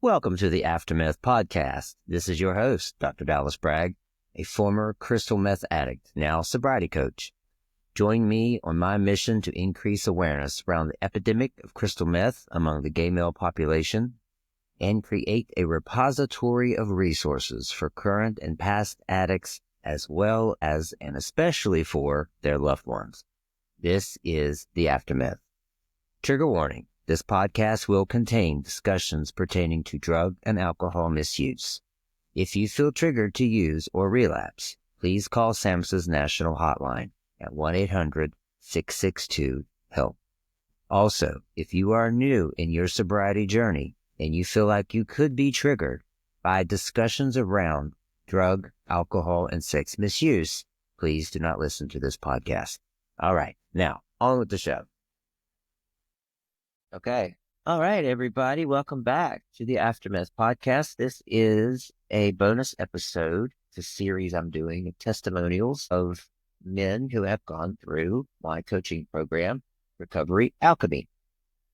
Welcome to the AfterMeth Podcast. This is your host, Dr. Dallas Bragg, a former crystal meth addict, now sobriety coach. Join me on my mission to increase awareness around the epidemic of crystal meth among the gay male population and create a repository of resources for current and past addicts as well as and especially for their loved ones. This is the AfterMeth. Trigger warning. This podcast will contain discussions pertaining to drug and alcohol misuse. If you feel triggered to use or relapse, please call SAMHSA's national hotline at 1-800-662-HELP. Also, if you are new in your sobriety journey and you feel like you could be triggered by discussions around drug, alcohol, and sex misuse, please do not listen to this podcast. All right, now on with the show. Okay. All right, everybody. Welcome back to the AfterMeth Podcast. This is a bonus episode. It's a series I'm doing of testimonials of men who have gone through my coaching program, Recovery Alchemy.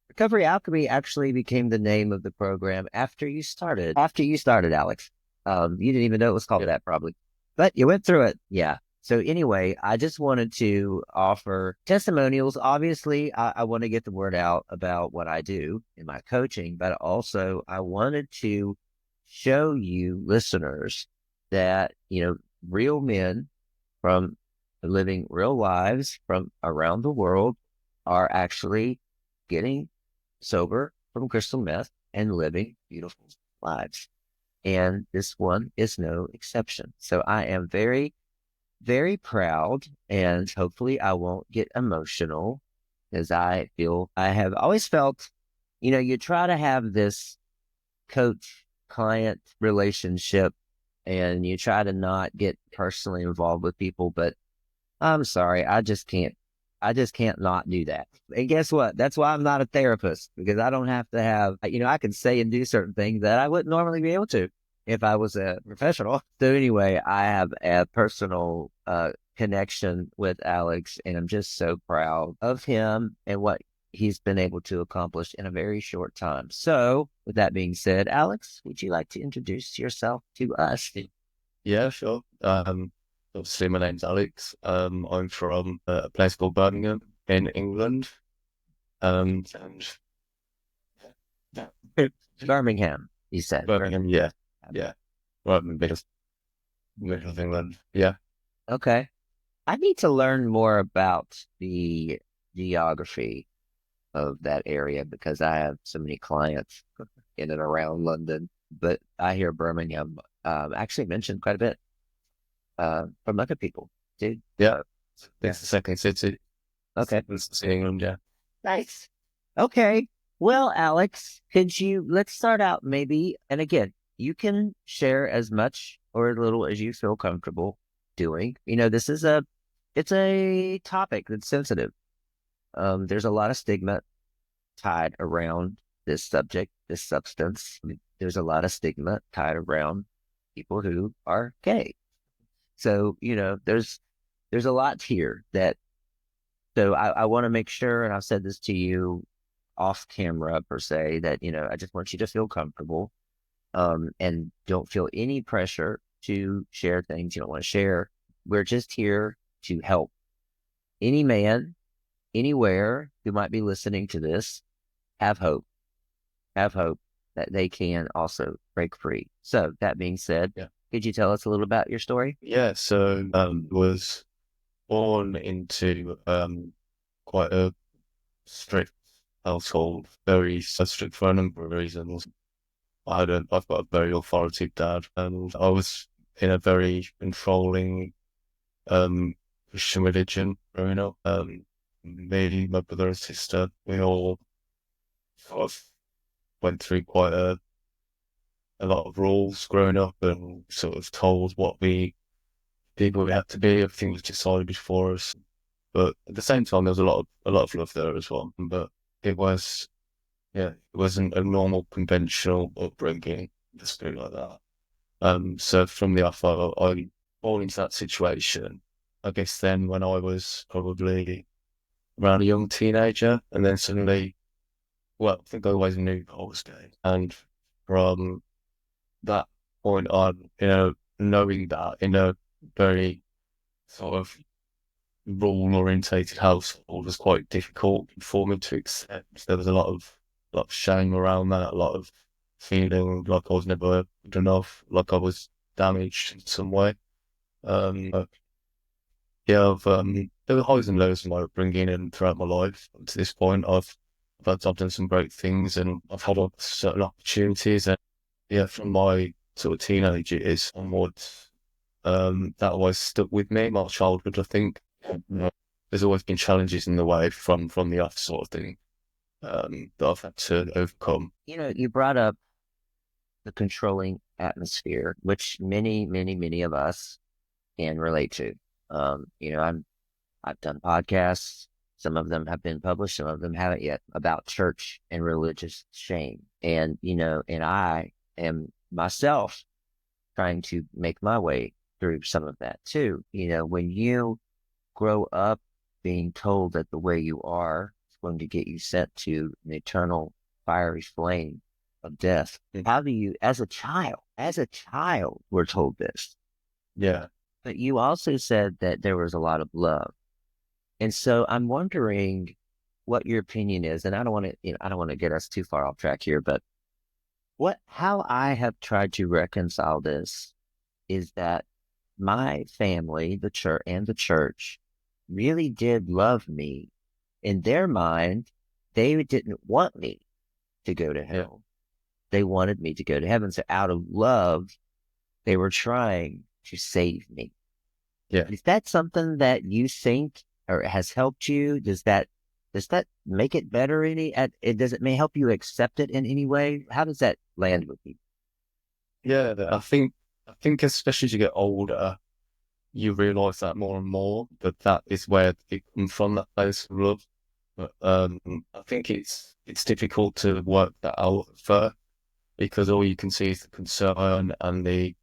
Recovery Alchemy actually became the name of the program after you started, Alex. You didn't even know it was called that probably, but you went through it. Yeah. So anyway, I just wanted to offer testimonials. Obviously, I want to get the word out about what I do in my coaching, but also I wanted to show you listeners that, real men from living real lives from around the world are actually getting sober from crystal meth and living beautiful lives. And this one is no exception. So I am very proud, and hopefully I won't get emotional because I have always felt, you try to have this coach-client relationship and you try to not get personally involved with people, but I'm sorry, I just can't not do that. And guess what? That's why I'm not a therapist, because I don't have to have, I can say and do certain things that I wouldn't normally be able to if I was a professional. So anyway, I have a personal connection with Alex, and I'm just so proud of him and what he's been able to accomplish in a very short time. So with that being said, Alex, would you like to introduce yourself to us? Yeah, sure. Obviously my name's Alex. I'm from a place called Birmingham in England. And Birmingham, you said. Birmingham, yeah. Right in the middle of England. Yeah. Okay. I need to learn more about the geography of that area because I have so many clients in and around London, but I hear Birmingham actually mentioned quite a bit from other people, dude. Yeah. It's the second city. Okay. It's England, yeah. Nice. Okay. Well, Alex, let's start out maybe, and again, you can share as much or as little as you feel comfortable doing. It's a topic that's sensitive. There's a lot of stigma tied around this subject, this substance. There's a lot of stigma tied around people who are gay. So, there's a lot here so I want to make sure, and I've said this to you off camera per se, that, I just want you to feel comfortable. And don't feel any pressure to share things you don't want to share. We're just here to help any man, anywhere who might be listening to this, have hope that they can also break free. So that being said, Could you tell us a little about your story? Yeah, so was born into quite a strict household, very strict for a number of reasons. I've got a very authoritative dad, and I was in a very controlling Christian religion growing up. Me, my brother and sister, we all sort of went through quite a lot of rules growing up, and sort of told what we did, what we had to be. Everything was decided for us. But at the same time, there was a lot of love there as well. But it wasn't a normal conventional upbringing, let's put it like that. So from the off, I fall into that situation. I guess then when I was probably around a young teenager, and then suddenly, I think I always knew I was gay. And from that point on, knowing that in a very sort of rule-orientated household was quite difficult for me to accept. There was a lot of shame around that, a lot of feeling like I was never good enough, like I was damaged in some way. But yeah, there were highs and lows in my upbringing and throughout my life. To this point, I've done some great things and I've had certain opportunities. And yeah, from my sort of teenage years onwards, that always stuck with me. My childhood, I think. There's always been challenges in the way from the off sort of thing that I've had to overcome. You brought up the controlling atmosphere, which many, many, many of us can relate to. I've done podcasts. Some of them have been published. Some of them haven't yet, about church and religious shame. And I am myself trying to make my way through some of that too. When you grow up being told that the way you are is going to get you sent to an eternal fiery flame of death, how do you, as a child, we're told this. Yeah. But you also said that there was a lot of love. And so I'm wondering what your opinion is, and I don't want to get us too far off track here, but how I have tried to reconcile this is that my family, the church really did love me. In their mind, they didn't want me to go to hell. They wanted me to go to heaven. So out of love, they were trying to save me. Yeah. Is that something that you think or has helped you? Does that make it better does it may help you accept it in any way? How does that land with you? Yeah, I think especially as you get older, you realise that more and more, that is where it comes from, that place of love. But I think it's difficult to work that out at first, because all you can see is the concern and the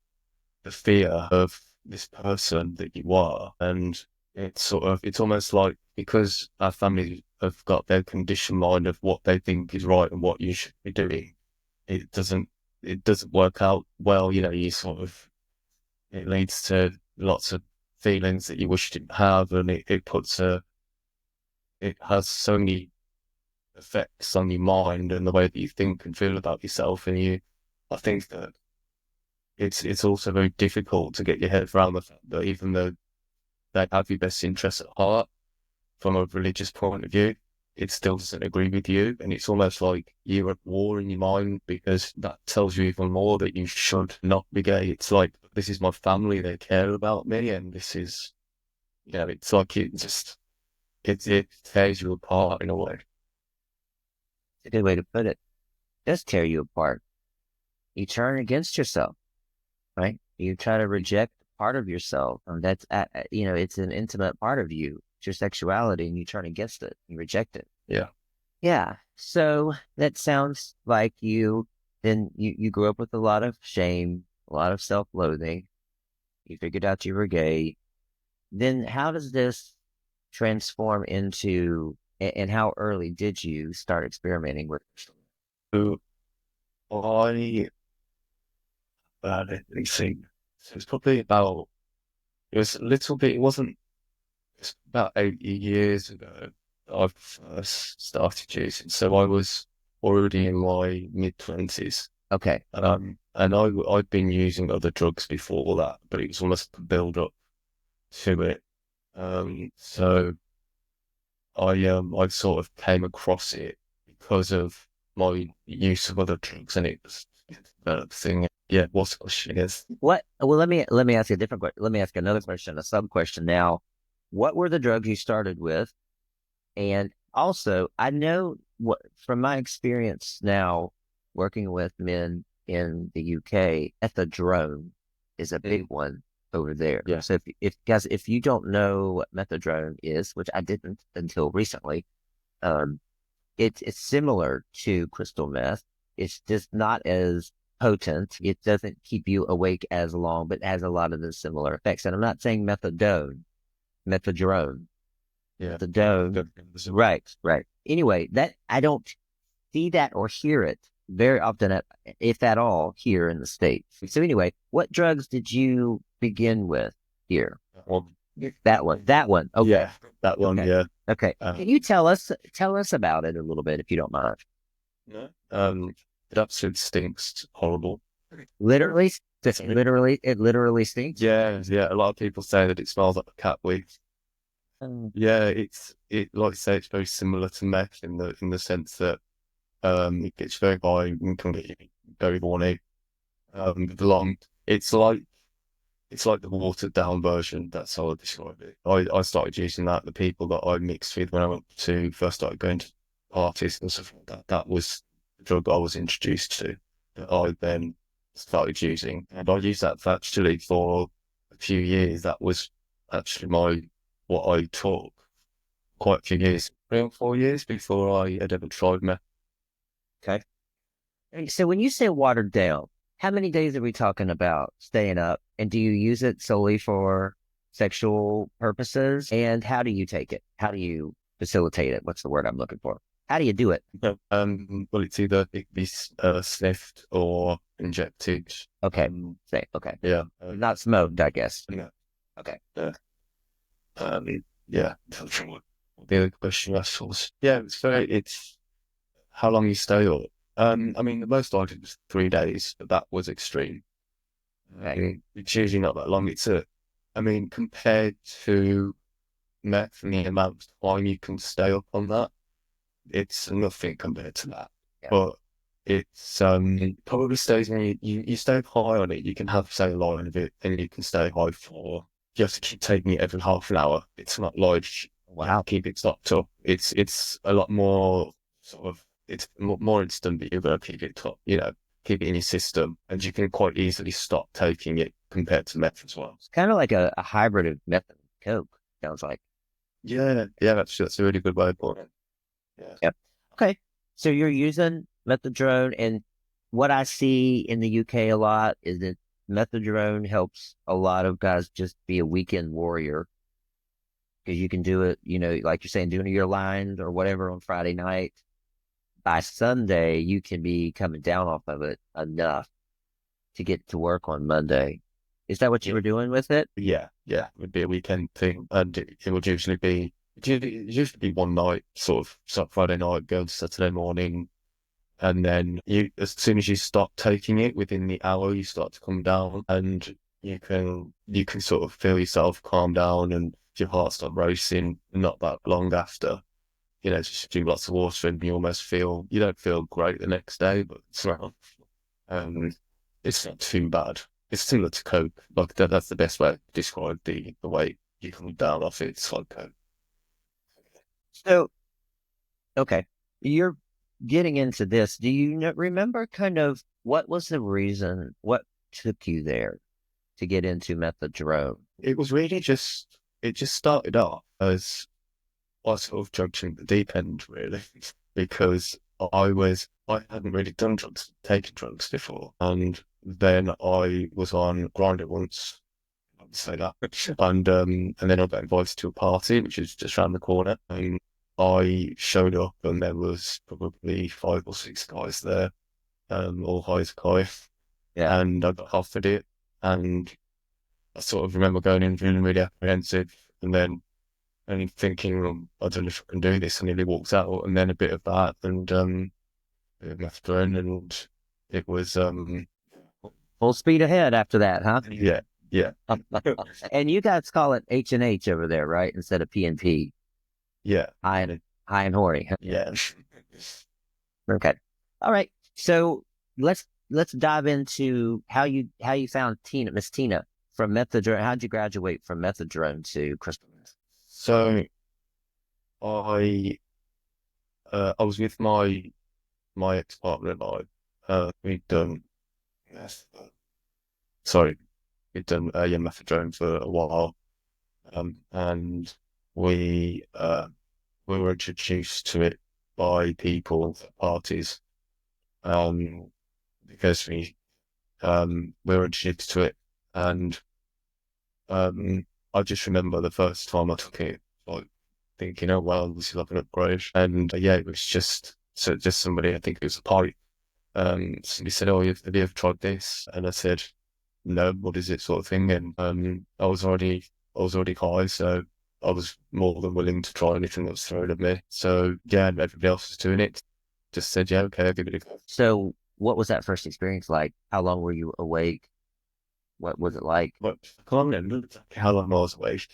fear of this person that you are. And it's almost like, because our family have got their conditioned mind of what they think is right and what you should be doing, it doesn't work out well. It leads to lots of feelings that you wish you didn't have, and it has so many effects on your mind and the way that you think and feel about yourself. And I think that it's also very difficult to get your head around the fact that even though they have your best interests at heart from a religious point of view, it still doesn't agree with you. And it's almost like you're at war in your mind, because that tells you even more that you should not be gay. It's like, this is my family, they care about me, and this is, it's like it tears you apart in a way. It's a good way to put it. It does tear you apart. You turn against yourself, right? You try to reject part of yourself, and that's it's an intimate part of you. It's your sexuality, and you turn against it. You reject it. Yeah. Yeah. So that sounds like you grew up with a lot of shame, a lot of self-loathing. You figured out you were gay. Then how does this transform into, and how early did you start experimenting with it? So I, let me think. So it's probably about, it was a little bit, it's about 8 years ago that I first started using. So I was already in my mid-20s. Okay. And I'd been using other drugs before that, but it was almost a build up to it. So I sort of came across it because of my use of other drugs, and it was a thing. Yeah, what's the question again? Well, let me ask you a different question. Let me ask another question, a sub question now. What were the drugs you started with? And also, I know from my experience now working with men in the UK, methedrone is a big one over there. Yeah. So if you don't know what methedrone is, which I didn't until recently, it's similar to crystal meth. It's just not as potent. It doesn't keep you awake as long, but has a lot of the similar effects. And I'm not saying methadrone. Yeah. Methadone. Right. Anyway, that I don't see that or hear it very often, if at all, here in the States. So anyway, what drugs did you begin with here? Well, That one. That one. Okay. yeah, that one, Okay. yeah. Okay. Can you tell us about it a little bit if you don't mind? No. It absolutely stinks. Horrible. Literally, Sorry. it literally stinks. Yeah, yeah. A lot of people say that it smells like a cat wig. Um, Yeah, it like I say, it's very similar to meth in the sense that it gets very high and can get you very horny. With the long, it's like the watered down version. That's how I describe it. I started using that. The people that I mixed with when I went to first started going to parties and stuff like that. That was the drug I was introduced to. That I then started using, and I used that actually for a few years. That was actually what I took quite a few years, 3 or 4 years before I had ever tried meth. okay. And so when you say watered down, how many days are we talking about staying up? And do you use it solely for sexual purposes? And how do you take it? How do you facilitate it? What's the word I'm looking for? How do you do it? Well, it can be sniffed or injected. Okay. Say, okay. Yeah. Not smoked, I guess. Yeah. Okay. Yeah. The other question you asked was, yeah, it's how long you stay up. I mean, the most I did was 3 days, but that was extreme. Okay. It's usually not that long. I mean, compared to meth and the amount of time you can stay up on that, it's nothing compared to that. Yeah. But it probably stays when you stay high on it. You can have, say, a line of it, and you can stay high for. You have to keep taking it every half an hour. It's not like you have to keep it stopped up. It's a lot more sort of. It's more instant, but you're gonna keep it top. Keep it in your system, and you can quite easily stop taking it compared to meth as well. It's kind of like a hybrid of meth and coke, sounds like. Yeah, that's a really good way of putting it. Yeah. Yep. Okay. So you're using methedrone, and what I see in the UK a lot is that methedrone helps a lot of guys just be a weekend warrior because you can do it, like you're saying, doing your lines or whatever on Friday night. By Sunday, you can be coming down off of it enough to get to work on Monday. Is that what you were doing with it? Yeah, it would be a weekend thing, and it would usually be one night, sort of Friday night, go to Saturday morning, and then as soon as you stop taking it, within the hour, you start to come down, and you can sort of feel yourself calm down, and your heart start racing. Not that long after, just drink lots of water, and you don't feel great the next day, but it's not too bad. It's similar to coke. Like that's the best way to describe the way you come down off it. It's like coke. So, okay, you're getting into this. Do you remember kind of what was the reason? What took you there to get into methadone? It was really it just started off as I sort of jumped into the deep end, really, because I hadn't really taken drugs before, and then I was on Grindr once. I would say that, and then I got invited to a party, which is just around the corner, and I showed up, and there was probably 5 or 6 guys there, all high as a kite, Yeah. and I got offered it, and I sort of remember going in feeling really apprehensive, and then thinking, I don't know if I can do this, and nearly walked out, and then a bit of that, and a bit of methadone, and it was Full speed ahead after that, huh? yeah. And you guys call it H&H over there, right? Instead of P&P. Yeah. High and hoary. Yeah. Okay. All right. So let's dive into how you found Miss Tina from methadone. How'd you graduate from methadone to crystal meth? So I was with my ex-partner and we'd done methadone for a while, and we were introduced to it by people at parties, because we were introduced to it, and I just remember the first time I took it, like thinking, oh wow, this is like an upgrade, and it was just somebody, I think it was a party somebody said, "Oh, have you ever tried this?" And I said, "No, what is it?" sort of thing. And I was already high, so I was more than willing to try anything that was thrown at me. So yeah, everybody else was doing it. Just said, "Yeah, okay, I'll give it a go." So what was that first experience like? How long were you awake? What was it like? But I can't remember exactly how long I was awake.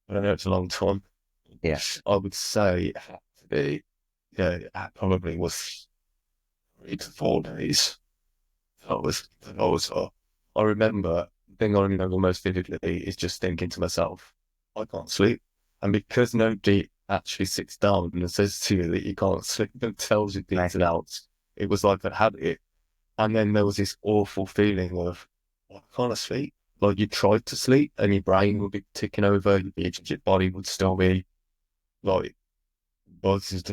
But I know it's a long time. Yeah. I would say it had to be, yeah, it probably was 3 to 4 days. I remember, the thing I remember most vividly is just thinking to myself, I can't sleep. And because nobody actually sits down and says to you that you can't sleep and tells you the ins and outs, it was like I had it. And then there was this awful feeling of, why can't I sleep? Like you tried to sleep and your brain would be ticking over, your body would still be like, buzzed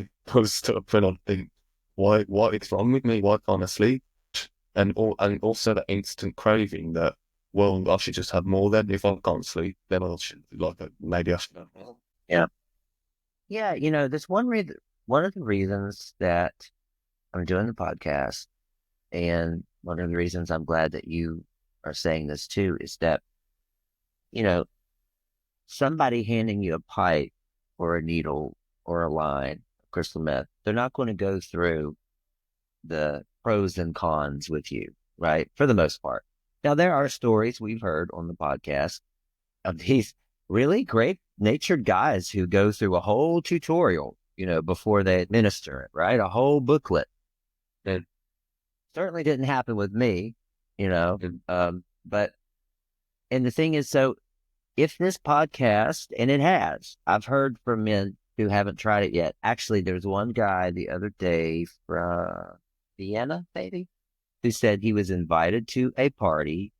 up, and I'd think, what is wrong with me? Why can't I sleep? And also that instant craving that, well, I should just have more then. If I can't sleep, then I should, maybe I should have more. Yeah. Yeah. There's one of the reasons that I'm doing the podcast, and one of the reasons I'm glad that you are saying this too, is that, you know, somebody handing you a pipe or a needle or a line of crystal meth, they're not going to go through the pros and cons with you, right? For the most part. Now, there are stories we've heard on the podcast of these really great natured guys who go through a whole tutorial, before they administer it, right? A whole booklet. That certainly didn't happen with me, but, and the thing is, so if this podcast, and it has, I've heard from men who haven't tried it yet. Actually, there's one guy the other day from Vienna, maybe, who said he was invited to a party.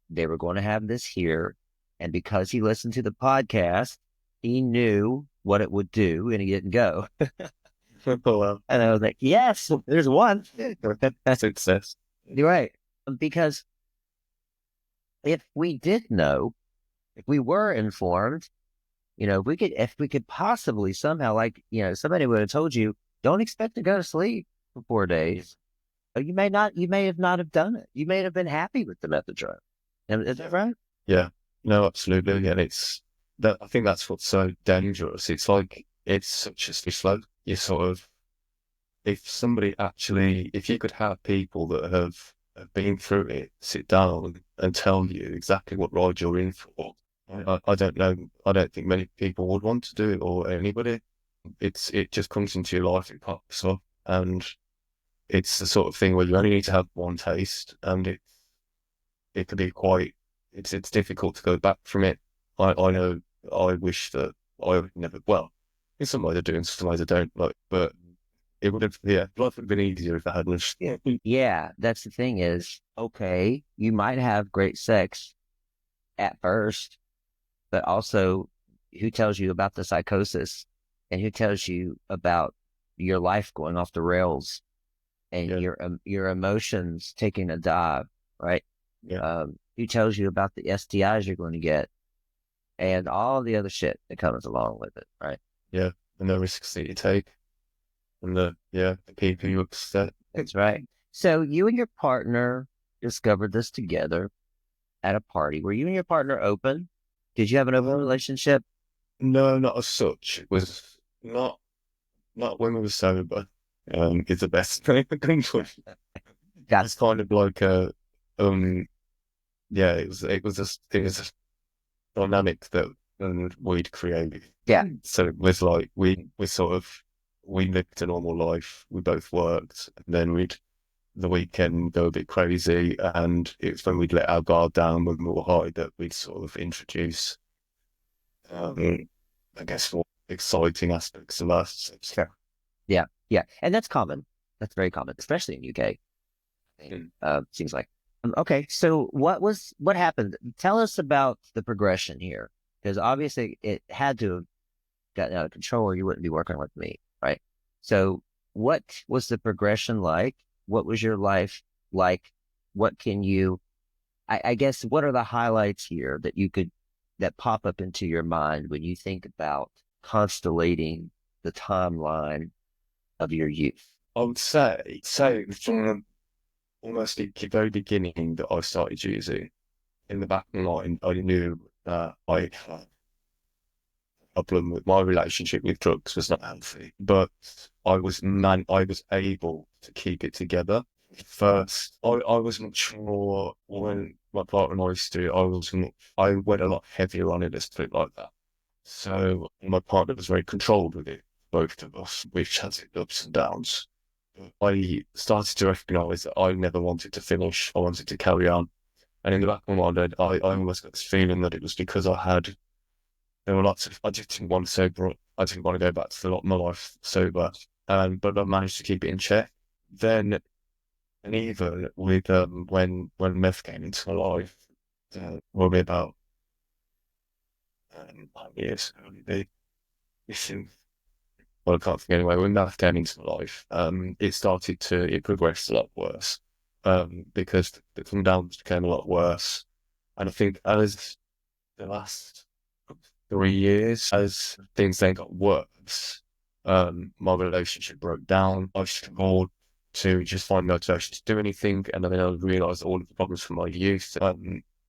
They were going to have this here. And because he listened to the podcast, he knew what it would do and he didn't go. Well, And I was like, yes, there's one. that's success. You're right. Because if we did know, if we were informed, if we could possibly somehow, like, somebody would have told you, don't expect to go to sleep for 4 days. You may have not have done it. You may have been happy with the methedrone. Is that right? Yeah, no, absolutely. And I think that's what's so dangerous. It's like, it's such a slow. You sort of, if you could have people that have been through it, sit down and tell you exactly what ride you're in for, I don't know. I don't think many people would want to do it, or anybody. It just comes into your life, it pops up, and it's the sort of thing where you only need to have one taste, and it can be quite. It's difficult to go back from it. I know. I wish that I would never. Well, in some ways I do, in some ways I don't. But it would have. Yeah, life would have been easier if I hadn't. Yeah. Yeah, that's the thing is, okay, you might have great sex at first, but also who tells you about the psychosis, and who tells you about your life going off the rails, and your emotions taking a dive, right? Yeah. Who tells you about the STIs you're going to get and all the other shit that comes along with it, right? Yeah, and the risks that you take, and the people you upset. That's right. So you and your partner discovered this together at a party. Were you and your partner open? Did you have an open relationship? No, not as such. It was not when we were sober. Is the best thing I can put. That's kind of like it was a dynamic that we'd created. Yeah. So it was like we lived a normal life. We both worked, and then we'd the weekend go a bit crazy, and it's when we'd let our guard down when we were high that we'd sort of introduce, I guess, more exciting aspects of us. Sure. Yeah. Yeah. And that's common. That's very common, especially in UK. Seems like. Okay. So what happened? Tell us about the progression here, because obviously it had to have gotten out of control or you wouldn't be working with me, right? So what was the progression like? What was your life like? What can you, I guess, what are the highlights here that pop up into your mind when you think about constellating the timeline of your youth? I would say almost the very beginning that I started using, in the back of my mind, I knew that I had a problem with my relationship with drugs was not healthy, but I was able to keep it together. First, I was much more, when my partner and I used to, I went a lot heavier on it, let's put it like that. So my partner was very controlled with it, both of us, which has its ups and downs. I started to recognise that I never wanted to finish. I wanted to carry on. And in the back of my mind, I almost got this feeling that it was because there were lots of, I just didn't want to sober up. I didn't want to go back to my life sober. But I managed to keep it in check. Then, and even with, when meth came into my life, probably about, 5 years, well, I can't think anyway, when meth came into my life, it progressed a lot worse. Because the come downs became a lot worse. And I think as the last 3 years, as things then got worse, my relationship broke down. I struggled to just find motivation to do anything, and then I realised all of the problems from my youth,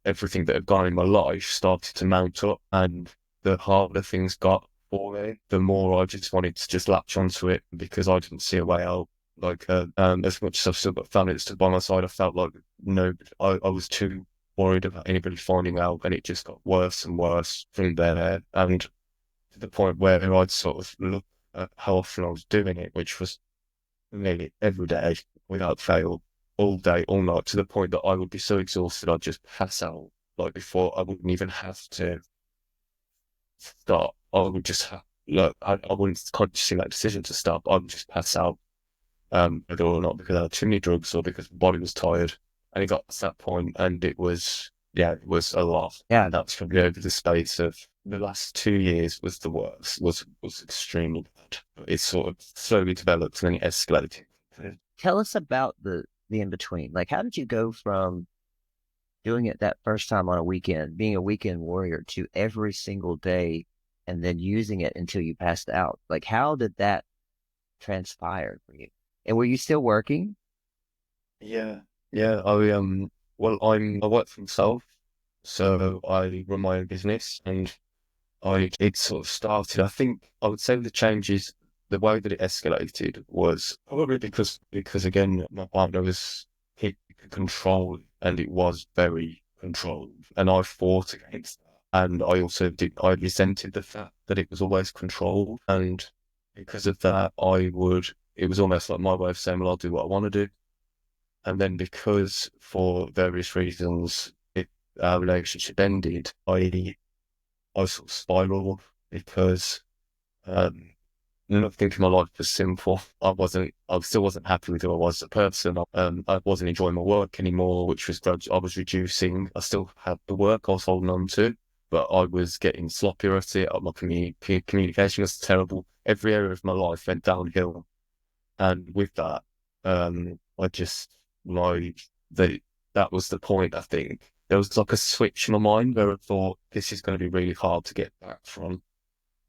everything that had gone in my life started to mount up, and the harder things got for me, the more I just wanted to just latch onto it because I didn't see a way out. Like, as much as I've still got family that stood by my side, I felt like I was too worried about anybody finding out, and it just got worse and worse from there. And to the point where I'd sort of look at how often I was doing it, which was nearly every day without fail, all day, all night, to the point that I would be so exhausted I'd just pass out. Like before, I wouldn't even have to stop. I would just I wouldn't consciously make a decision to stop. I would just pass out, whether or not because I had too many drugs or because my body was tired. And it got to that point, and it was a lot. Yeah. And that's probably over the space of the last 2 years was the worst, was extremely bad. It sort of slowly developed and then it escalated. Tell us about the in between. Like, how did you go from doing it that first time on a weekend, being a weekend warrior, to every single day and then using it until you passed out? Like, how did that transpire for you? And were you still working? Yeah, yeah. I work for myself, so I run my own business, and it sort of started. I think I would say the changes, the way that it escalated was probably because again, my partner was he could control, and it was very controlled, and I fought against that. And I resented the fact that it was always controlled, and because of that, it was almost like my way of saying, well, I'll do what I want to do. And then because for various reasons, our relationship ended, I sort of spiraled because, I think my life was simple. I still wasn't happy with who I was as a person. I wasn't enjoying my work anymore, which was I was reducing. I still had the work I was holding on to, but I was getting sloppier at it. My communication was terrible. Every area of my life went downhill. And with that, I just like that was the point. I think there was like a switch in my mind where I thought this is going to be really hard to get back from.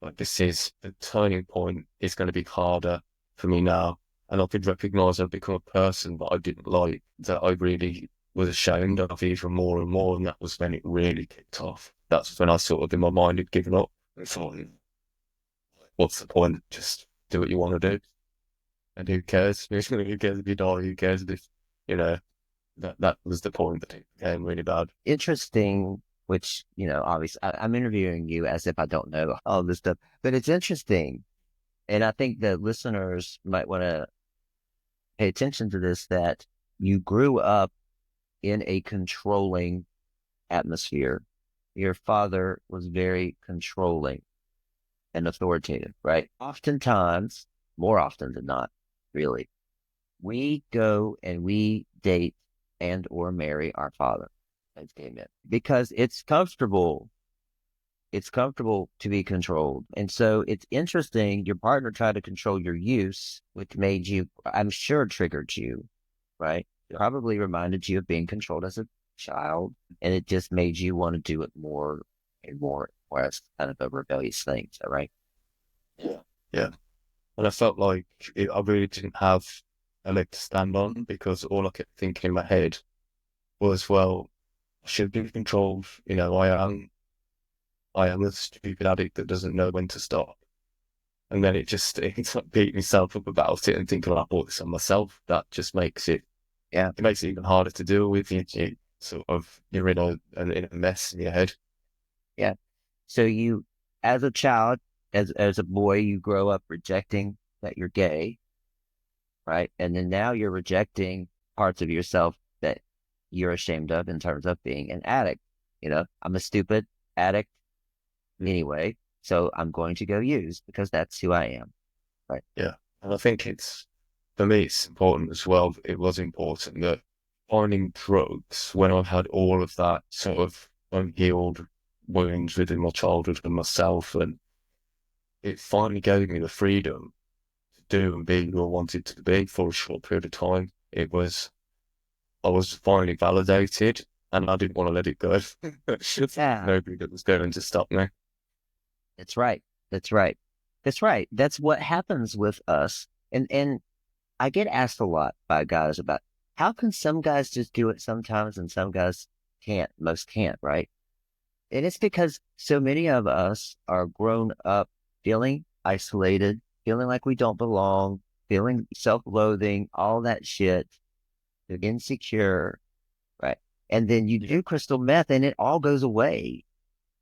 Like this is the turning point. It's going to be harder for me now, and I could recognise I've become a person that I didn't like, that I really was ashamed of even more and more, and that was when it really kicked off. That's when I sort of in my mind had given up. I thought, what's the point? Just do what you want to do. And who cares? Who cares if you die? Who cares if, you know, that was the point that it became really bad. Interesting, which, obviously I'm interviewing you as if I don't know all this stuff, but it's interesting. And I think that listeners might want to pay attention to this, that you grew up in a controlling atmosphere. Your father was very controlling and authoritative, right? Oftentimes, more often than not, really, we go and we date and or marry our father as gay men because it's comfortable. It's comfortable to be controlled. And so it's interesting. Your partner tried to control your use, which made you, I'm sure, triggered you, right? It probably reminded you of being controlled as a child. And it just made you want to do it more and more, or as kind of a rebellious thing. Is that right? Yeah. Yeah. And I felt like I really didn't have a leg to stand on, because all I kept thinking in my head was, well, I should be controlled. I am a stupid addict that doesn't know when to stop. And then it's like beating myself up about it and thinking, I bought this on myself. That just makes it, it makes it even harder to deal with. You're in a mess in your head. Yeah. So you, as a child, as a boy, you grow up rejecting that you're gay, right? And then now you're rejecting parts of yourself that you're ashamed of in terms of being an addict. I'm a stupid addict anyway, so I'm going to go use because that's who I am. Right. Yeah. And I think for me, it's important as well. It was important that finding drugs when I've had all of that sort of unhealed wounds within my childhood and myself, and it finally gave me the freedom to do and be who I wanted to be for a short period of time. I was finally validated, and I didn't want to let it go. Nobody that was going to stop me. That's right. That's right. That's right. That's what happens with us. And I get asked a lot by guys about how can some guys just do it sometimes and some guys can't, most can't, right? And it's because so many of us are grown up feeling isolated, feeling like we don't belong, feeling self-loathing, all that shit, insecure, right? And then you do crystal meth and it all goes away.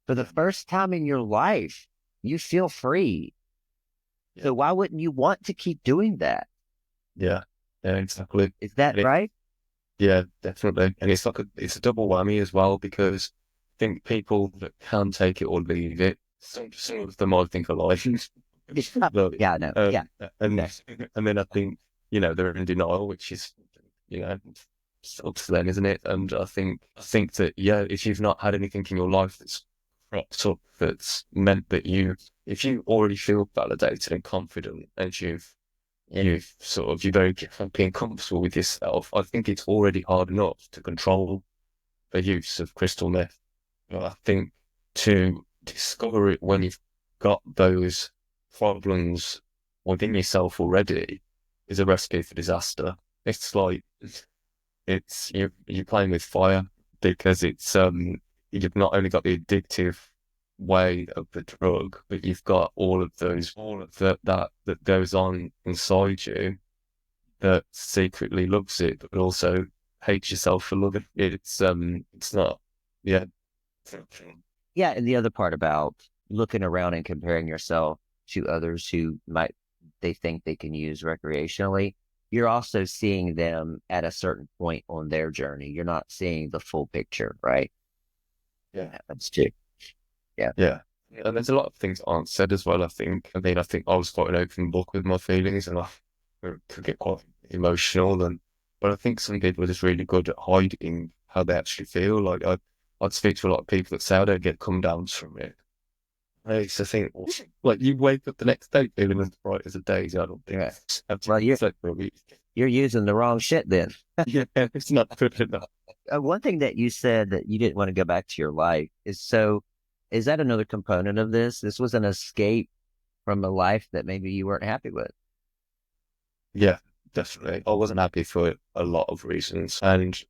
For the first time in your life, you feel free. Yeah. So why wouldn't you want to keep doing that? Yeah, exactly. Is that right? Yeah, definitely. And it's it's a double whammy as well, because I think people that can take it or leave it, some of them I think are lying. Yeah, no, yeah. And then I think, they're in denial, which is, up to them, isn't it? And I think that, if you've not had anything in your life that's cropped up, that's meant that if you already feel validated and confident, and you're very happy and comfortable with yourself, I think it's already hard enough to control the use of crystal meth. But I think to discover it when you've got those problems within yourself already is a recipe for disaster. It's like you're playing with fire, because you've not only got the addictive way of the drug, but you've got all of that goes on inside you that secretly loves it, but also hates yourself for loving it. It's not, yeah. Yeah, and the other part about looking around and comparing yourself to others who they think they can use recreationally, you're also seeing them at a certain point on their journey. You're not seeing the full picture, right? Yeah, that's true. Yeah. And there's a lot of things that aren't said as well, I think. I mean, I think I was quite an open book with my feelings, and I could get quite emotional. But I think some people are just really good at hiding how they actually feel. Like I'd speak to a lot of people that say I don't get come downs from it. I used to think, like, you wake up the next day feeling as bright as a daisy. I don't think. Yeah. Well, you're using the wrong shit then. Yeah, it's not good enough. One thing that you said that you didn't want to go back to your life is that another component of this? This was an escape from a life that maybe you weren't happy with. Yeah, definitely. I wasn't happy for a lot of reasons, and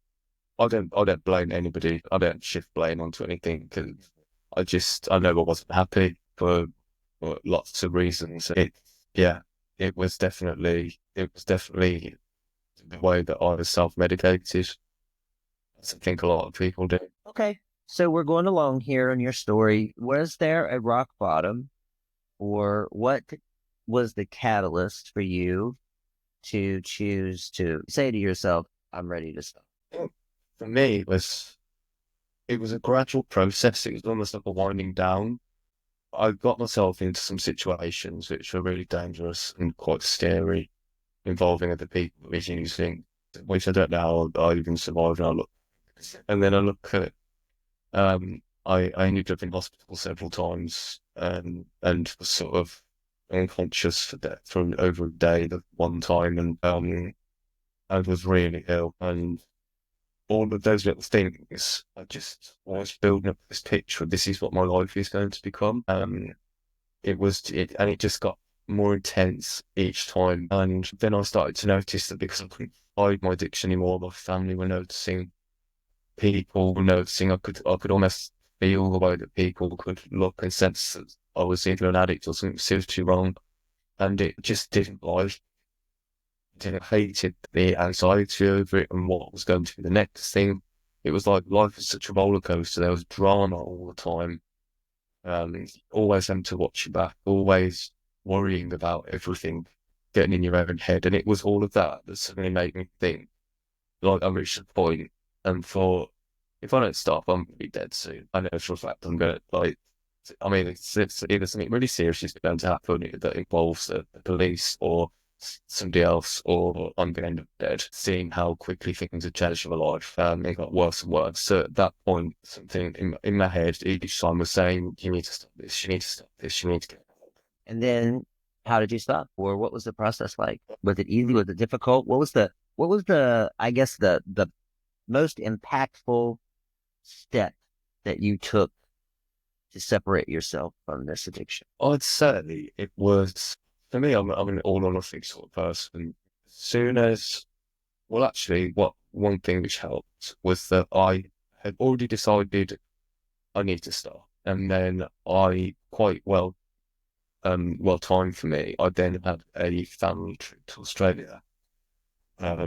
I don't blame anybody. I don't shift blame onto anything, because I know I wasn't happy for lots of reasons. It was definitely the way that I was self-medicated. I think a lot of people do. Okay. So we're going along here in your story. Was there a rock bottom, or what was the catalyst for you to choose to say to yourself, I'm ready to stop? For me, it was a gradual process. It was almost like a winding down. I got myself into some situations which were really dangerous and quite scary, involving other people misusing, which I don't know how I even survived. And then I look at I ended up in hospital several times, and was sort of unconscious for over a day the one time, and I was really ill, and all of those little things, I was building up this picture. This is what my life is going to become. It just got more intense each time. And then I started to notice that because I couldn't hide my addiction anymore, my family were noticing, people were noticing. I could almost feel the way that people could look and sense that I was either an addict or something seriously wrong. And it just didn't like, didn't hated the anxiety over it and what was going to be the next thing. It was like life was such a roller coaster. There was drama all the time. Always having to watch your back, always worrying about everything, getting in your own head. And it was all of that that suddenly made me think, like, I reached a point and thought, if I don't stop, I'm going to be dead soon. I know for a fact I'm going to, like, I mean, it's either something really serious is going to happen that involves the police or somebody else, or I'm going to end up dead. Seeing how quickly things have changed in my life, it got worse and worse. So at that point, something in my head each time was saying, you need to stop this, you need to stop this, you need to get. And then how did you stop? Or what was the process like? Was it easy? Was it difficult? What was the I guess the most impactful step that you took to separate yourself from this addiction? I'd say it was, for me, I'm an all or nothing sort of person. As soon as, well, actually, one thing which helped was that I had already decided I need to start. And then well timed for me, I then had a family trip to Australia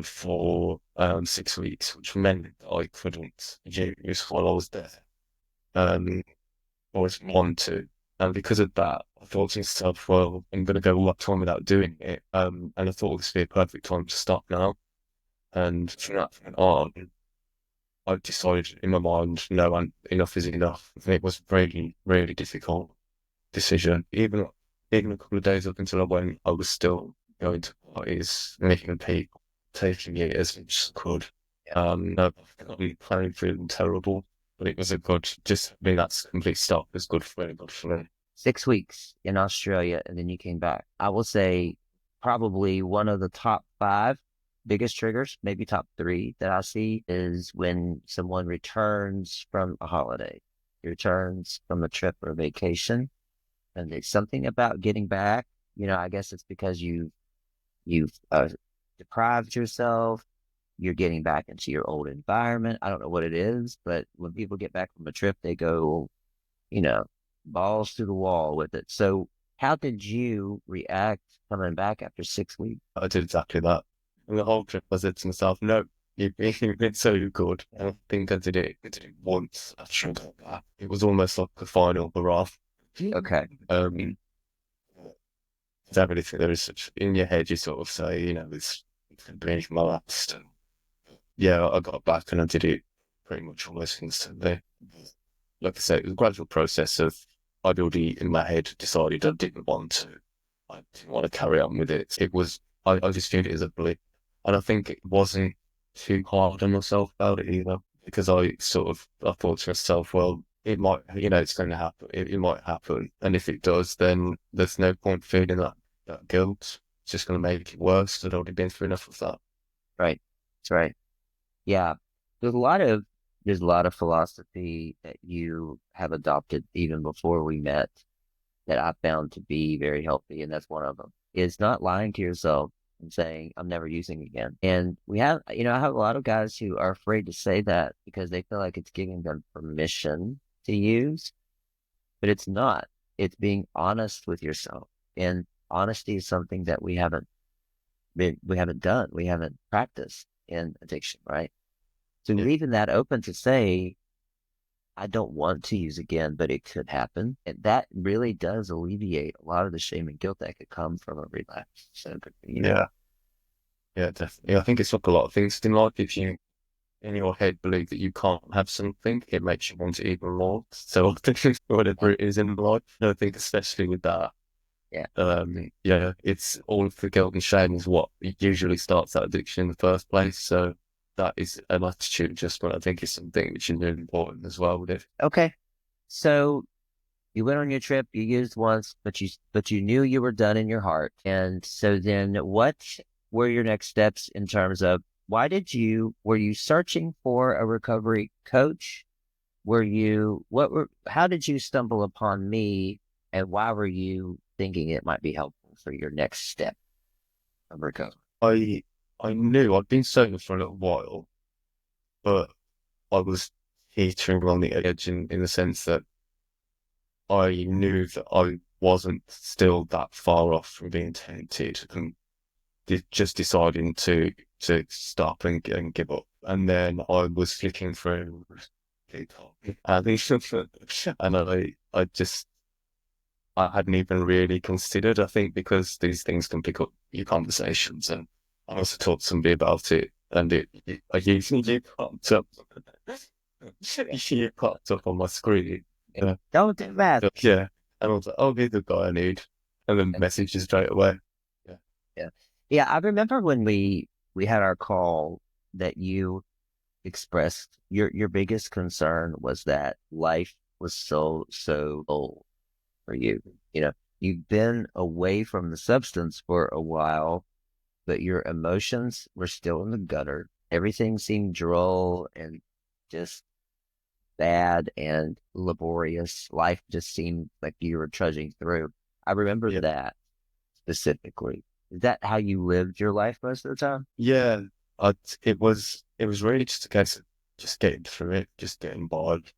for 6 weeks, which meant that I couldn't use while I was there. Um, always want to. And because of that, I thought to myself, well, I'm going to go all that time without doing it. And I thought this would be a perfect time to stop now. And from that point on, I decided in my mind, no, enough is enough. And it was really, really difficult decision. Even a couple of days up until I went, I was still going to parties, meeting people, taking it as much as I could. I've been planning feeling terrible, but it was a good, just, I mean, that's a complete stop. It's good for me, good for me. 6 weeks in Australia, and then you came back. I will say probably one of the top five biggest triggers, maybe top three that I see is when someone returns from a holiday, returns from a trip or a vacation, and there's something about getting back. I guess it's because you've deprived yourself. You're getting back into your old environment. I don't know what it is, but when people get back from a trip, they go, you know, balls to the wall with it. So how did you react coming back after 6 weeks? I did exactly that. And the whole trip, I said to myself, no, you've been so good. I don't think I did it once after I got back. It was almost like a final hurrah. Okay. It's everything there is such in your head, you sort of say, it's going to be my last. And yeah, I got back and I did it pretty much almost instantly. Like I said, it was a gradual process of I'd already in my head decided I didn't want to. I didn't want to carry on with it. I just viewed it as a blip. And I think it wasn't too hard on myself about it either, because I thought to myself, well, it might, it's going to happen. It might happen. And if it does, then there's no point feeling that guilt. It's just going to make it worse. I'd already been through enough of that. Right. That's right. Yeah. There's a lot of there's a lot of philosophy that you have adopted even before we met that I found to be very healthy, and that's one of them. Is not lying to yourself and saying, I'm never using again. And I have a lot of guys who are afraid to say that because they feel like it's giving them permission to use, but it's not. It's being honest with yourself. And honesty is something that we haven't done. We haven't practiced in addiction, right? So Yeah. leaving that open to say, I don't want to use again, but it could happen. And that really does alleviate a lot of the shame and guilt that could come from a relapse. So, Yeah. Yeah, definitely. I think it's like a lot of things in life. If you in your head believe that you can't have something, it makes you want it even more. So I think whatever it is in life, I think especially with that, yeah. yeah, it's all of the guilt and shame is what usually starts that addiction in the first place. So that is an attitude adjustment. I think is something which is really important as well with it. Okay. So you went on your trip, you used once, but you knew you were done in your heart. And so then what were your next steps in terms of were you searching for a recovery coach? How did you stumble upon me, and why were you thinking it might be helpful? for your next step of recovery? I knew I'd been sober for a little while, but I was teetering on the edge in the sense that I knew that I wasn't still that far off from being tempted and just deciding to stop and give up. And then I was flicking through TikTok and I hadn't even really considered, I think, because these things can pick up your conversations. And I also talked to somebody about it, and I usually popped up. She popped up on my screen. Don't do that. Yeah. And I was like, oh, here's the guy I need. And then messages straight away. Yeah. Yeah. Yeah. I remember when we had our call that you expressed your biggest concern was that life was so old for you. You know, you've been away from the substance for a while, but your emotions were still in the gutter. Everything seemed droll and just bad and laborious. Life just seemed like you were trudging through. I remember that specifically. Is that how you lived your life most of the time? Yeah. It was really just a case of just getting through it, just getting bored.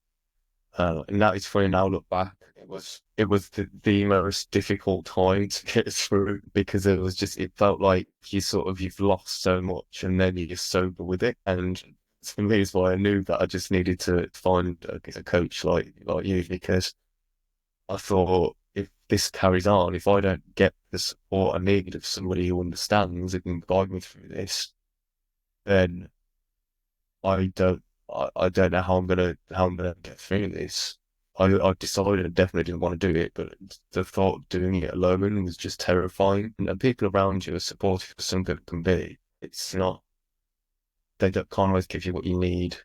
And that is funny now look back. It was the most difficult time to get through because it felt like you've lost so much and then you're just sober with it. And for me, is why I knew that I just needed to find a coach like you, because I thought if this carries on, if I don't get the support I need of somebody who understands and can guide me through this, then I don't know how I'm gonna get through this. I decided I definitely didn't want to do it, but the thought of doing it alone was just terrifying. And people around you are supportive as some people can be. It's not, they can't always give you what you need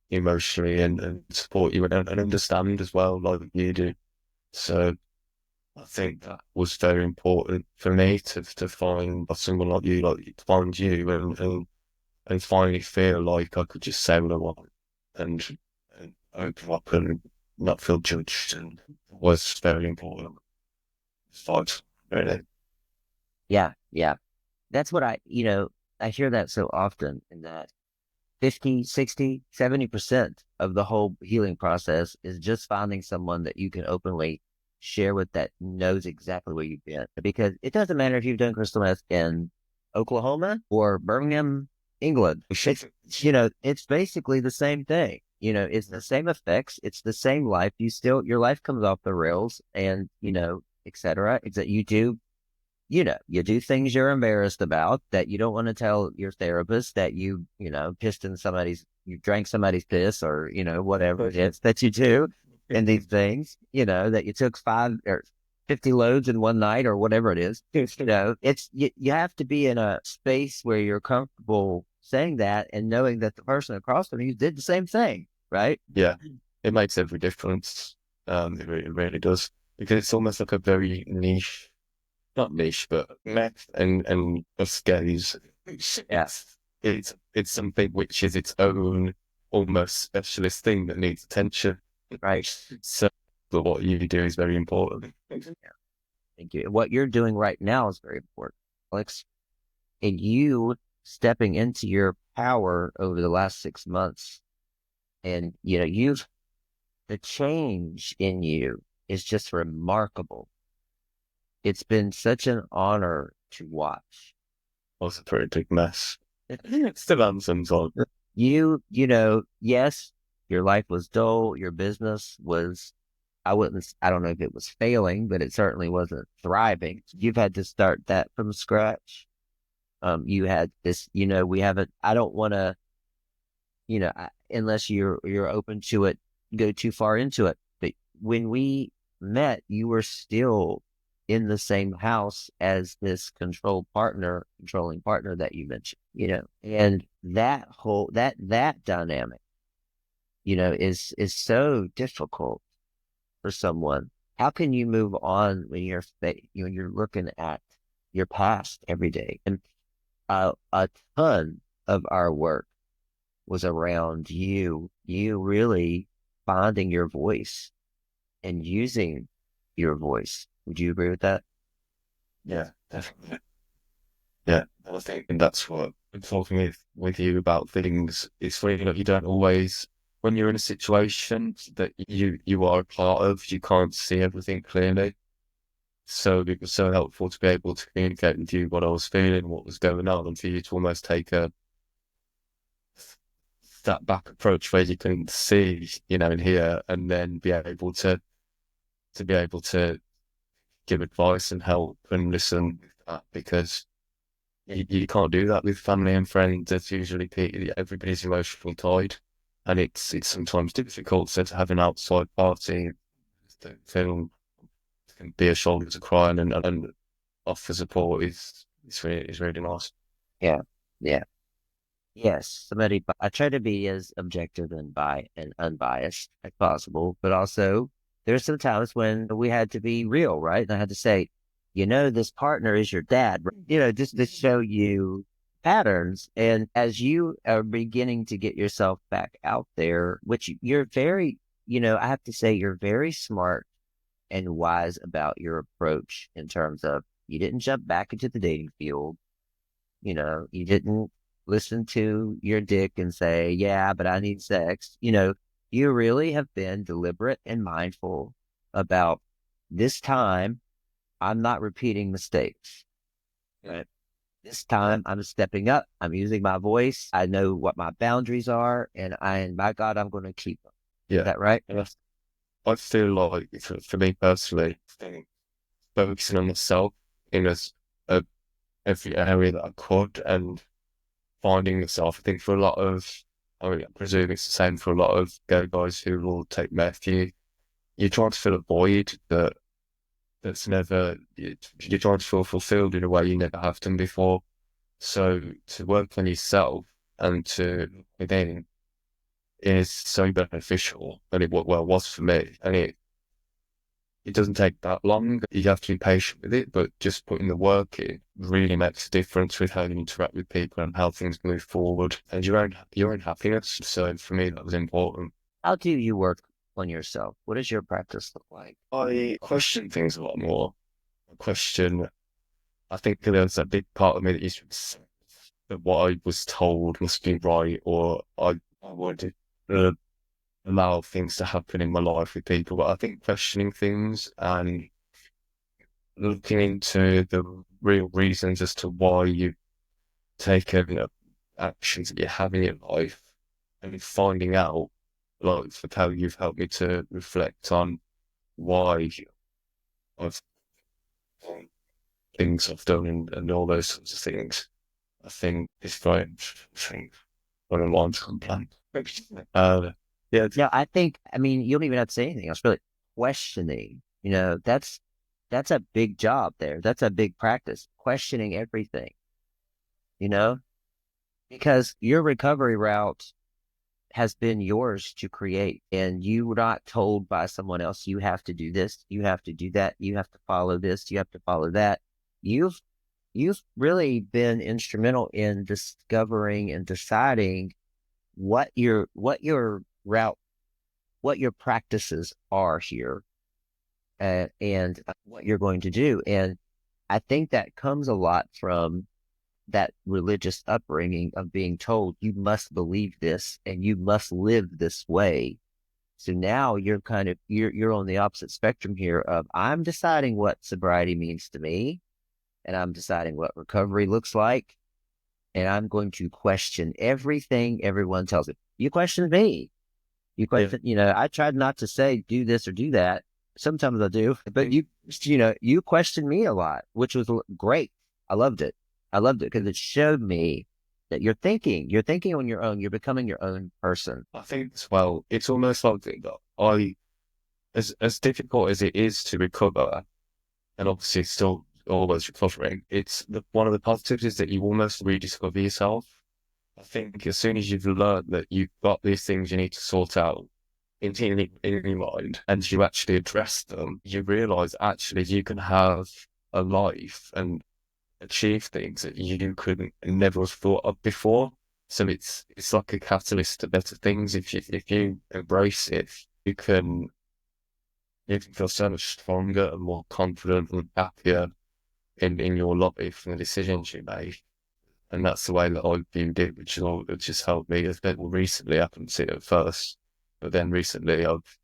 emotionally and support you and understand as well, like you do. So I think that was very important for me to find someone like you, to find you and finally feel like I could just say what I want and open up and not feel judged, and was very important. Fight, really. Yeah, yeah. That's what I hear that so often, in that 50, 60, 70% of the whole healing process is just finding someone that you can openly share with, that knows exactly where you've been. Because it doesn't matter if you've done crystal meth in Oklahoma or Birmingham, England. It's basically the same thing. It's the same effects. It's the same life. Your life comes off the rails, and, et cetera. It's that you do things you're embarrassed about, that you don't want to tell your therapist, that you drank somebody's piss, or, whatever it is that you do in these things, that you took 5 or 50 loads in one night, or whatever it is. You have to be in a space where you're comfortable saying that and knowing that the person across from you did the same thing, right? Yeah, it makes every difference. It really does, because it's almost like a very niche, not niche, but meth and escape. Yeah. It's something which is its own almost specialist thing that needs attention. Right. So, but what you do is very important. Thank you. What you're doing right now is very important, Alex. And you stepping into your power over the last 6 months, and the change in you is just remarkable. It's been such an honor to watch. Was a pretty big mess. Still am sometimes. Yes, your life was dull. Your business was, I don't know if it was failing, but it certainly wasn't thriving. You've had to start that from scratch. You had this, we haven't, I don't want to, unless you're open to it, go too far into it. But when we met, you were still in the same house as this controlling partner that you mentioned, and that whole, that dynamic, is so difficult for someone. How can you move on when you're looking at your past every day? And a ton of our work was around you really finding your voice and using your voice. Would you agree with that? Yeah, definitely. Yeah, and I think that's what I'm talking with you about things. It's really like you don't always, when you're in a situation that you are a part of, you can't see everything clearly. So it was so helpful to be able to communicate with you what I was feeling, what was going on, and for you to almost take a that back approach where you can see, and hear, and then be able to be able to give advice and help and listen with that, because you can't do that with family and friends. It's usually everybody's emotionally tied, and it's sometimes difficult. So to have an outside party that can be a shoulder to cry on and offer support is really nice. Yeah. Yeah. Yes. I try to be as objective and unbiased as possible, but also there's some times when we had to be real, right? And I had to say, this partner is your dad, right? Just to show you patterns. And as you are beginning to get yourself back out there, which you're very, I have to say you're very smart and wise about your approach in terms of you didn't jump back into the dating field. You didn't listen to your dick and say, yeah, but I need sex. You really have been deliberate and mindful about this time. I'm not repeating mistakes. Right. This time I'm stepping up. I'm using my voice. I know what my boundaries are, and by God, I'm going to keep them. Is Yeah. that right? And I feel like for me personally, I think focusing on myself in a, every area that I could and finding yourself. I think for a lot of, I presume it's the same for a lot of gay guys who will take meth. You try to fill a void that's never, you're trying to feel fulfilled in a way you never have done before. So to work on yourself and to within is so beneficial, and was for me. And it doesn't take that long. You have to be patient with it, but just putting the work in really makes a difference with how you interact with people and how things move forward and your own happiness. So for me, that was important. How do you work on yourself? What does your practice look like? I question things a lot more. I think there's a big part of me that is that what I was told must be right, or I wanted to allow things to happen in my life with people. But I think questioning things and looking into the real reasons as to why you've taken actions that you have in your life and finding out, like how you've helped me to reflect on why I've done things I've done and all those sorts of things. I think it's very interesting on a long-term plan. Yeah, Yeah, I mean, you don't even have to say anything else, really. Questioning, that's a big job there. That's a big practice, questioning everything, you know, because your recovery route has been yours to create, and you were not told by someone else, you have to do this, you have to do that, you have to follow this, you have to follow that. You've you've really been instrumental in discovering and deciding what your route, what your practices are here, and what you're going to do. And I think that comes a lot from that religious upbringing of being told you must believe this and you must live this way. So now you're on the opposite spectrum here of I'm deciding what sobriety means to me, and I'm deciding what recovery looks like, and I'm going to question everything everyone tells me. You question me. You question, I tried not to say do this or do that. Sometimes I do, but you questioned me a lot, which was great. I loved it. I loved it because it showed me that you're thinking on your own. You're becoming your own person. I think as well, it's almost like as difficult as it is to recover, and obviously still always recovering, one of the positives is that you almost rediscover yourself. I think as soon as you've learned that you've got these things you need to sort out in your mind and you actually address them, you realize actually you can have a life and achieve things that you couldn't never have thought of before. So it's like a catalyst to better things. If you embrace it, you can you can feel so much stronger and more confident and happier in your life and the decisions you make. And that's the way that I viewed it, which just helped me. Well, recently I couldn't see it at first, but then recently I've,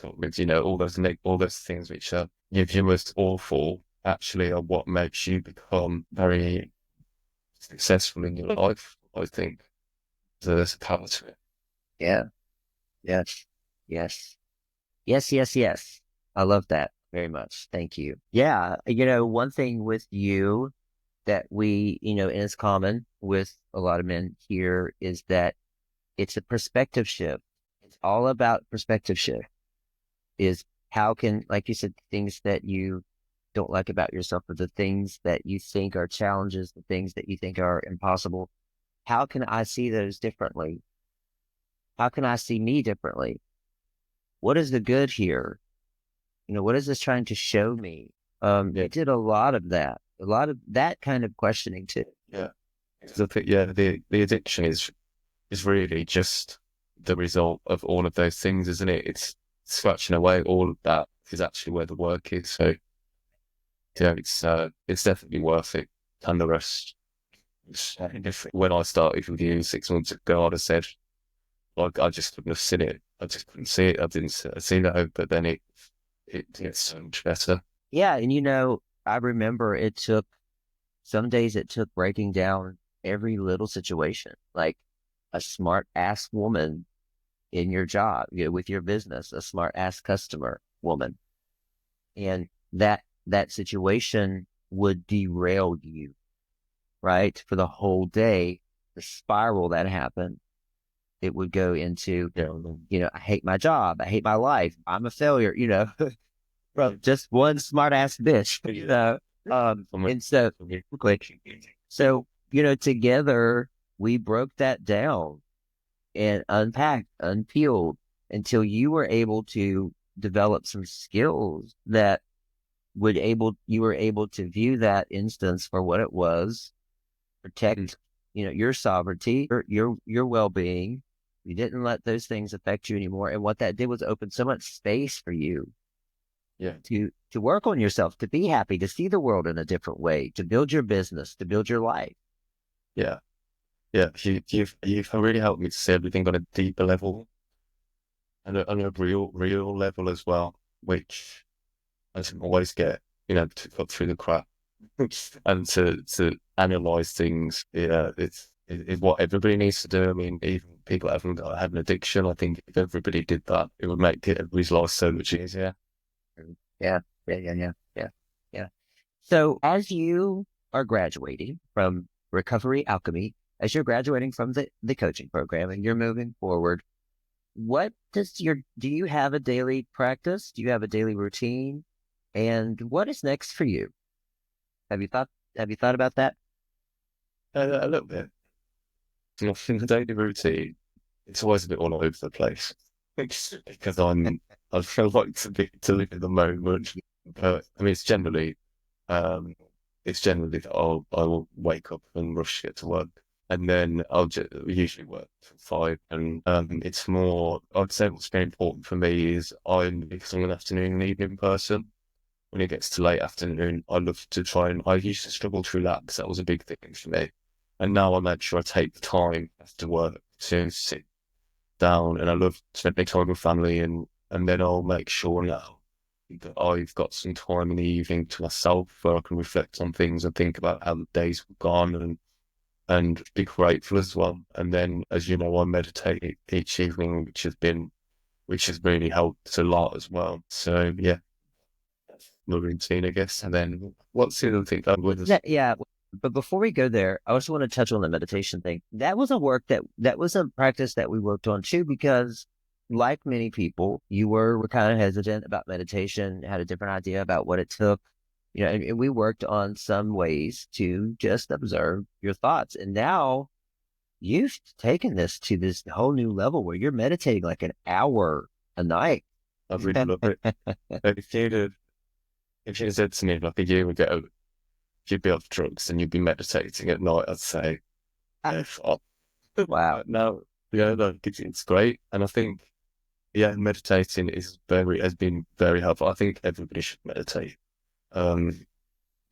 all those things which you view as awful actually are what makes you become very successful in your life, I think. So there's a power to it. Yeah. Yes. Yes. Yes. Yes. Yes. I love that very much. Thank you. Yeah. One thing with you that and it's common with a lot of men here is that it's a perspective shift. It's all about perspective shift. Is how can, like you said, things that you don't like about yourself, or the things that you think are challenges, the things that you think are impossible. How can I see those differently? How can I see me differently? What is the good here? What is this trying to show me? Yeah. You did a lot of that kind of questioning too. Yeah. Because I think, the addiction is really just the result of all of those things, isn't it? It's scratching away all of that is actually where the work is. So yeah, it's definitely worth it. And the rest, when I started with you 6 months ago, I'd have said, like, I just couldn't have seen it. I just couldn't see it. I didn't see that, but then it gets so much better. Yeah, and I remember some days it took breaking down every little situation, like a smart ass woman in your job, with your business, a smart ass customer woman. And that situation would derail you, right? For the whole day, the spiral that happened, it would go into, I hate my job. I hate my life. I'm a failure, from just one smart ass bitch, and so, together we broke that down and unpacked, unpeeled until you were able to develop some skills that you were able to view that instance for what it was, protect, your sovereignty, your well-being. You didn't let those things affect you anymore. And what that did was open so much space for you to work on yourself, to be happy, to see the world in a different way, to build your business, to build your life. Yeah. Yeah. You've really helped me to see everything on a deeper level and on a real level as well, which I didn't always get, to cut through the crap and to analyze things. Yeah, it's what everybody needs to do. I mean, even people that haven't had an addiction, I think if everybody did that, it would make everybody's life so much easier. Yeah, yeah. So as you are graduating from Recovery Alchemy, as you're graduating from the coaching program and you're moving forward, do you have a daily practice? Do you have a daily routine? And what is next for you? Have you thought about that? A little bit. In the daily routine, it's always a bit all over the place because I feel like to live in the moment. But I mean, it's generally that I will wake up and rush to get to work, and then I'll usually work till 5. And it's more, I'd say what's very important for me is because I'm an afternoon and evening person. When it gets to late afternoon, I love to I used to struggle through that because that was a big thing for me. And now I make sure I take the time after work to sit down, and I love spending time with family, and then I'll make sure now that I've got some time in the evening to myself where I can reflect on things and think about how the days have gone and be grateful as well. And then, as you know, I meditate each evening, which has really helped a lot as well. So yeah, that's my routine, I guess. And then what's the other thing that was? Yeah. But before we go there, I also want to touch on the meditation thing. That was that was a practice that we worked on too, because like many people, you were kind of hesitant about meditation, had a different idea about what it took, and we worked on some ways to just observe your thoughts. And now you've taken this to this whole new level where you're meditating like an hour a night. I really love it. If you said to me like a year ago, if you'd be off drugs and you'd be meditating at night, I'd say, F off. Wow. No, no, it's great. And I think, meditating has been very helpful. I think everybody should meditate.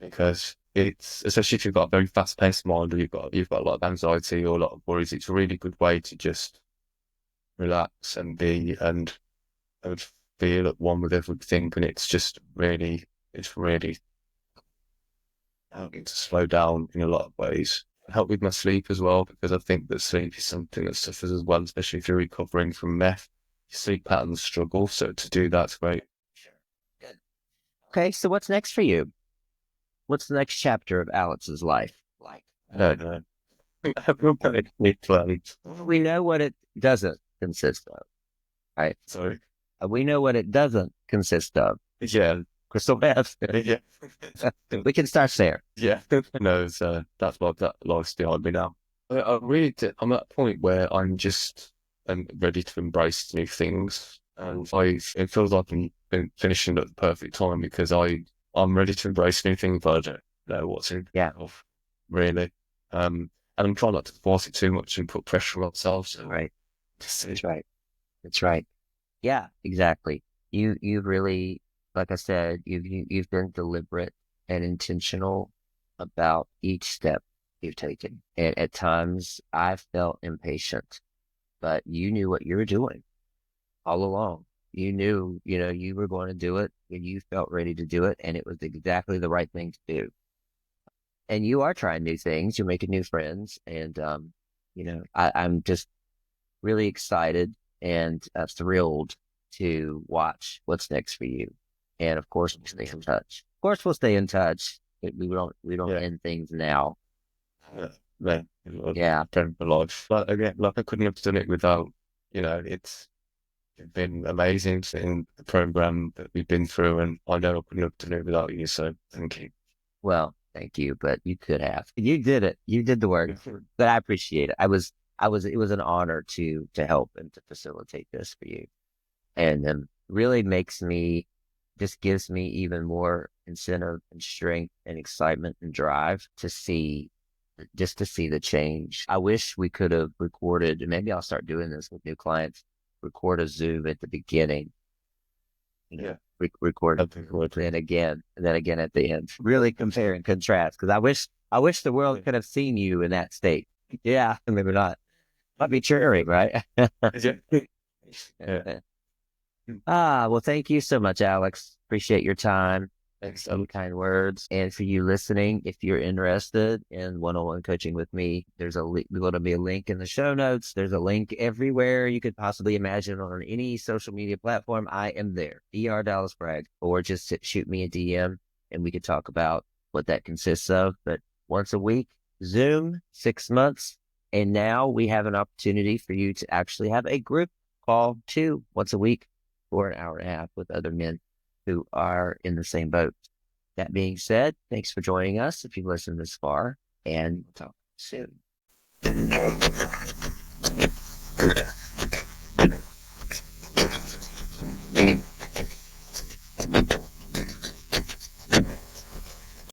because it's, especially if you've got a very fast-paced mind or you've got a lot of anxiety or a lot of worries, it's a really good way to just relax and be and feel at one with everything. And it's really helping to slow down in a lot of ways. Help with my sleep as well, because I think that sleep is something that suffers as well, especially if you're recovering from meth. Your sleep patterns struggle, so to do that's great. Good. Okay, so what's next for you? What's the next chapter of Alex's life like? I don't know. Everybody plans. We know what it doesn't consist of, right? Sorry. We know what it doesn't consist of. Yeah. Crystal meth. Yeah. We can start there. Yeah. No, so that's what that life's behind me now. I'm at a point where I'm ready to embrace new things. And it feels like I'm finishing at the perfect time, because I'm ready to embrace new things, but I don't know what's in of really. And I'm trying not to force it too much and put pressure on myself. So. Right. That's right. That's right. Yeah, exactly. You've really, like I said, you've been deliberate and intentional about each step you've taken. And at times I felt impatient, but you knew what you were doing all along. You knew, you were going to do it when you felt ready to do it, and it was exactly the right thing to do. And you are trying new things. You're making new friends, and I'm just really excited and thrilled to watch what's next for you. And of course, we'll stay in touch. Of course, we'll stay in touch. We don't end things now. Yeah, turn for life. But again, like I couldn't have done it without, it's been amazing seeing the program that we've been through, and I know I couldn't have done it without you. So thank you. Well, thank you, but you could have. You did it. You did the work. But I appreciate it. It was an honor to help and to facilitate this for you. And really gives me even more incentive and strength and excitement and drive to see the change. I wish we could have recorded, and maybe I'll start doing this with new clients, record a Zoom at the beginning. Record it, and then again at the end. Really compare and contrast, because I wish the world could have seen you in that state. Yeah, maybe not. Might be cheering, right? Yeah. Well, thank you so much, Alex. Appreciate your time. Thanks. Some kind words. And for you listening, if you're interested in one-on-one coaching with me, there's going to be a link in the show notes. There's a link everywhere you could possibly imagine on any social media platform. I am there, Dallas Bragg, or just shoot me a DM and we could talk about what that consists of. But once a week, Zoom, 6 months. And now we have an opportunity for you to actually have a group call too, once a week for an hour and a half with other men who are in the same boat. That being said, thanks for joining us if you've listened this far, and we'll talk soon.